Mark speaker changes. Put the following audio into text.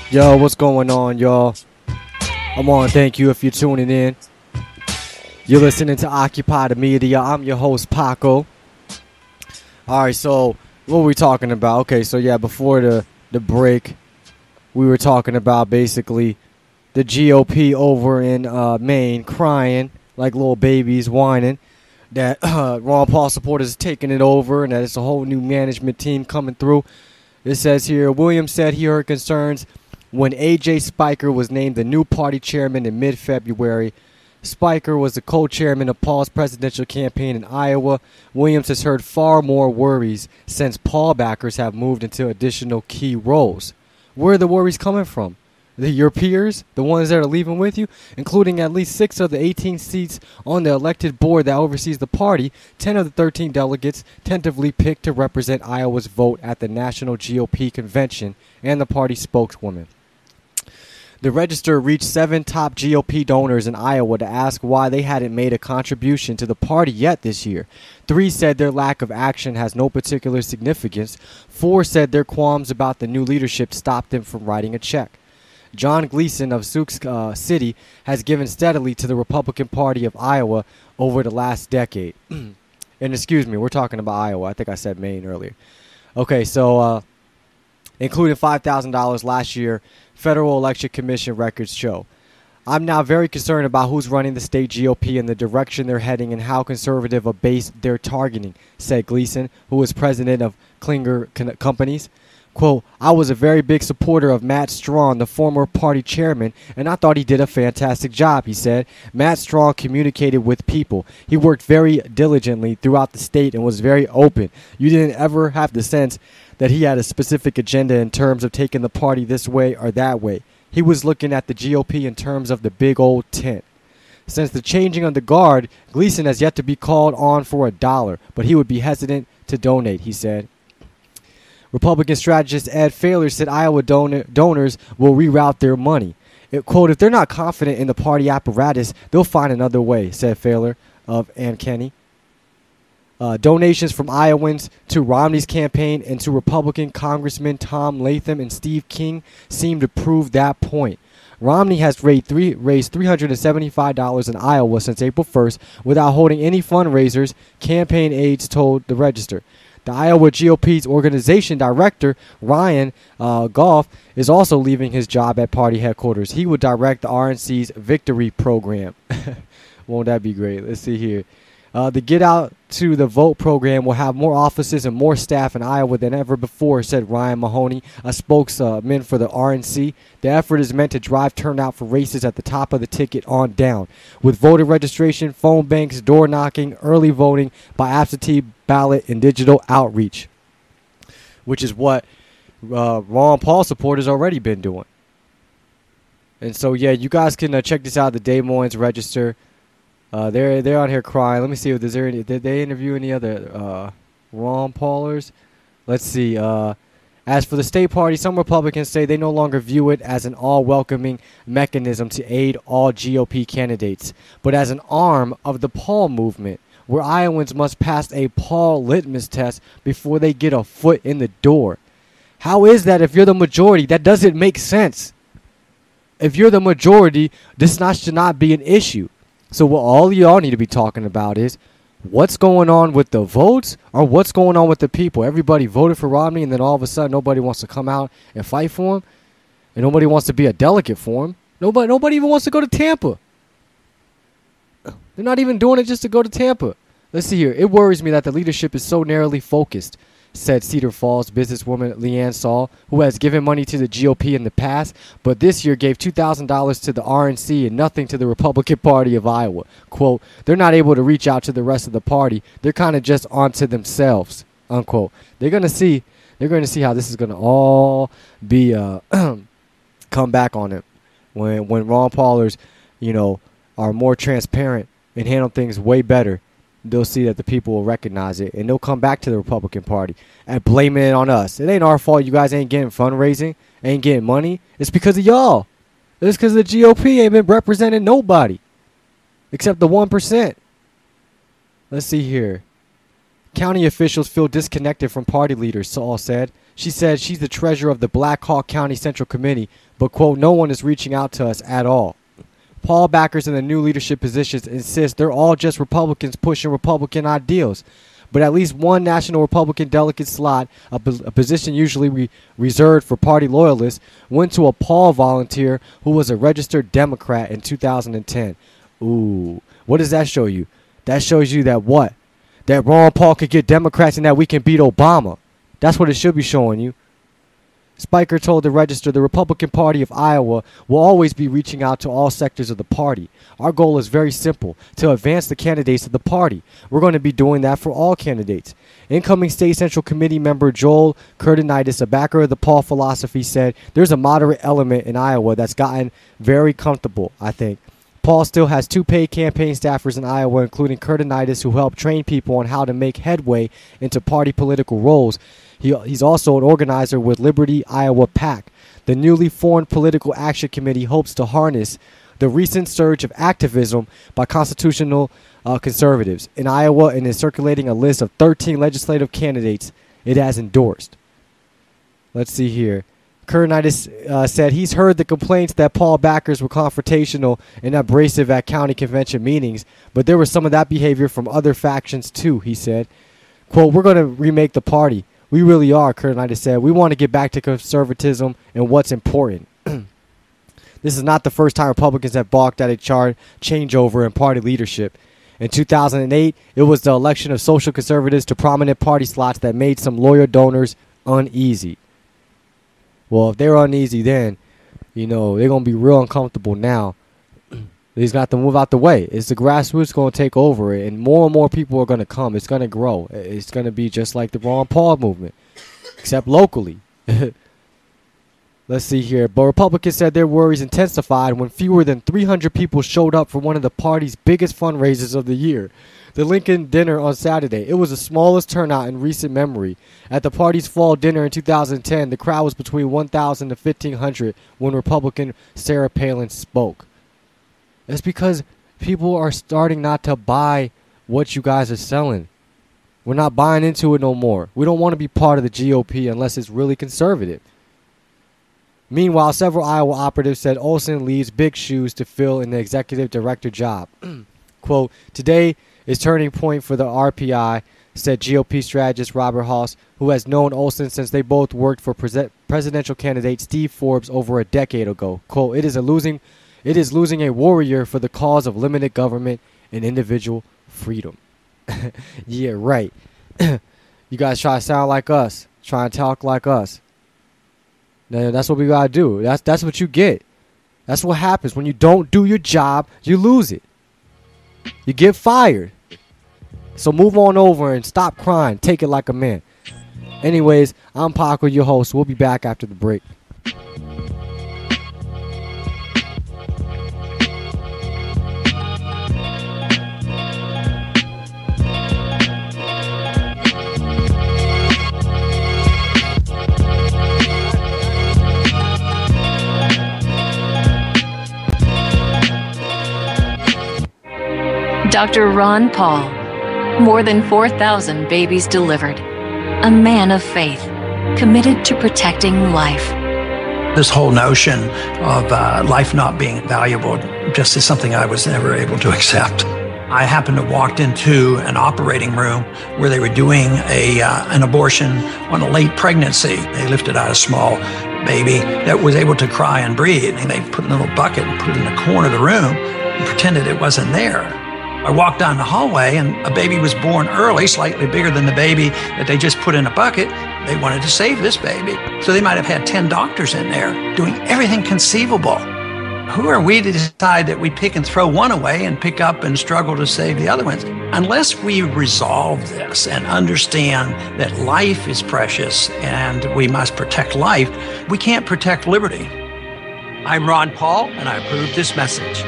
Speaker 1: Yo, what's going on, y'all? I want to thank you if you're tuning in. You're listening to Occupy the Media. I'm your host, Paco. Alright, so what were we talking about? Okay, so yeah, before the break, we were talking about basically the GOP over in Maine crying like little babies, whining that Ron Paul supporters taking it over and that it's a whole new management team coming through. It says here, Williams said he heard concerns when A.J. Spiker was named the new party chairman in mid-February. Spiker was the co-chairman of Paul's presidential campaign in Iowa. Williams has heard far more worries since Paul backers have moved into additional key roles. Where are the worries coming from? Your peers, the ones that are leaving with you, including at least 6 of the 18 seats on the elected board that oversees the party. 10 of the 13 delegates tentatively picked to represent Iowa's vote at the national GOP convention, and the party spokeswoman. The Register reached 7 top GOP donors in Iowa to ask why they hadn't made a contribution to the party yet this year. 3 said their lack of action has no particular significance. 4 said their qualms about the new leadership stopped them from writing a check. John Gleason of Sioux City has given steadily to the Republican Party of Iowa over the last decade. And excuse me, we're talking about Iowa. I think I said Maine earlier. Okay, so including $5,000 last year, Federal Election Commission records show. I'm now very concerned about who's running the state GOP and the direction they're heading and how conservative a base they're targeting, said Gleason, who is president of Klinger Companies. Quote, I was a very big supporter of Matt Strong, the former party chairman, and I thought he did a fantastic job, he said. Matt Strong communicated with people. He worked very diligently throughout the state and was very open. You didn't ever have the sense that he had a specific agenda in terms of taking the party this way or that way. He was looking at the GOP in terms of the big old tent. Since the changing of the guard, Gleason has yet to be called on for $1, but he would be hesitant to donate, he said. Republican strategist Ed Failer said Iowa donors will reroute their money. Quote, if they're not confident in the party apparatus, they'll find another way, said Failer of Ann Kenny. Donations from Iowans to Romney's campaign and to Republican Congressmen Tom Latham and Steve King seem to prove that point. Romney has raised $375 in Iowa since April 1st without holding any fundraisers, campaign aides told the Register. The Iowa GOP's organization director, Ryan Goff, is also leaving his job at party headquarters. He will direct the RNC's Victory program. Won't that be great? Let's see here. The Get Out to the Vote program will have more offices and more staff in Iowa than ever before, said Ryan Mahoney, a spokesman for the RNC. The effort is meant to drive turnout for races at the top of the ticket on down, with voter registration, phone banks, door knocking, early voting by absentee ballot, and digital outreach, which is what Ron Paul supporters already been doing. And so, yeah, you guys can check this out, the Des Moines Register. They're out here crying. Let me see if there's any. Did they interview any other Ron Paulers? Let's see. As for the state party, some Republicans say they no longer view it as an all-welcoming mechanism to aid all GOP candidates, but as an arm of the Paul movement, where Iowans must pass a Paul litmus test before they get a foot in the door. How is that if you're the majority? That doesn't make sense. If you're the majority, this should not be an issue. So what all y'all need to be talking about is what's going on with the votes or what's going on with the people. Everybody voted for Romney, and then all of a sudden nobody wants to come out and fight for him, and nobody wants to be a delegate for him. Nobody even wants to go to Tampa. They're not even doing it just to go to Tampa. Let's see here. It worries me that the leadership is so narrowly focused, said Cedar Falls businesswoman Leanne Saul, who has given money to the GOP in the past, but this year gave $2,000 to the RNC and nothing to the Republican Party of Iowa. Quote, they're not able to reach out to the rest of the party. They're kind of just onto themselves, unquote. They're going to see how this is going to all be come back on it when Ron Paulers, are more transparent and handle things way better. They'll see that the people will recognize it, and they'll come back to the Republican Party and blaming it on us. It ain't our fault you guys ain't getting fundraising, ain't getting money. It's because of y'all. It's because the GOP ain't been representing nobody except the 1%. Let's see here. County officials feel disconnected from party leaders, Saul said. She said she's the treasurer of the Black Hawk County Central Committee, but, quote, no one is reaching out to us at all. Paul backers in the new leadership positions insist they're all just Republicans pushing Republican ideals. But at least one national Republican delegate slot, a position usually reserved for party loyalists, went to a Paul volunteer who was a registered Democrat in 2010. Ooh, what does that show you? That shows you that what? That Ron Paul could get Democrats and that we can beat Obama. That's what it should be showing you. Spiker told the Register the Republican Party of Iowa will always be reaching out to all sectors of the party. Our goal is very simple, to advance the candidates of the party. We're going to be doing that for all candidates. Incoming State Central Committee member Joel Kurtinitis, a backer of the Paul philosophy, said there's a moderate element in Iowa that's gotten very comfortable, I think. Paul still has 2 paid campaign staffers in Iowa, including Kurtinitis, who help train people on how to make headway into party political roles. He's also an organizer with Liberty Iowa PAC. The newly formed Political Action Committee hopes to harness the recent surge of activism by constitutional conservatives in Iowa and is circulating a list of 13 legislative candidates it has endorsed. Let's see here. Kurtinitis said he's heard the complaints that Paul backers were confrontational and abrasive at county convention meetings, but there was some of that behavior from other factions too, he said. Quote, we're going to remake the party. We really are, Kurtinitis said. We want to get back to conservatism and what's important. This is not the first time Republicans have balked at a changeover in party leadership. In 2008, it was the election of social conservatives to prominent party slots that made some loyal donors uneasy. Well, if they're uneasy then, they're going to be real uncomfortable now. They just got to move out the way. It's the grassroots going to take over, and more people are going to come. It's going to grow. It's going to be just like the Ron Paul movement, except locally. Let's see here. But Republicans said their worries intensified when fewer than 300 people showed up for one of the party's biggest fundraisers of the year, the Lincoln Dinner on Saturday. It was the smallest turnout in recent memory. At the party's fall dinner in 2010, the crowd was between 1,000 to 1,500 when Republican Sarah Palin spoke. It's because people are starting not to buy what you guys are selling. We're not buying into it no more. We don't want to be part of the GOP unless it's really conservative. Meanwhile, several Iowa operatives said Olsen leaves big shoes to fill in the executive director job. Quote, today is turning point for the RPI, said GOP strategist Robert Haas, who has known Olsen since they both worked for presidential candidate Steve Forbes over a decade ago. Quote, it is losing a warrior for the cause of limited government and individual freedom. Yeah, right. You guys try to sound like us. Try and talk like us. Now, that's what we got to do. That's what you get. That's what happens. When you don't do your job, you lose it. You get fired. So move on over and stop crying. Take it like a man. Anyways, I'm Paco, your host. We'll be back after the break.
Speaker 2: Dr. Ron Paul, more than 4,000 babies delivered, a man of faith, committed to protecting life.
Speaker 3: This whole notion of life not being valuable just is something I was never able to accept. I happened to walk into an operating room where they were doing an abortion on a late pregnancy. They lifted out a small baby that was able to cry and breathe, and they put in a little bucket and put it in the corner of the room and pretended it wasn't there. I walked down the hallway and a baby was born early, slightly bigger than the baby that they just put in a bucket. They wanted to save this baby. So they might have had 10 doctors in there doing everything conceivable. Who are we to decide that we pick and throw one away and pick up and struggle to save the other ones? Unless we resolve this and understand that life is precious and we must protect life, we can't protect liberty. I'm Ron Paul, and I approve this message.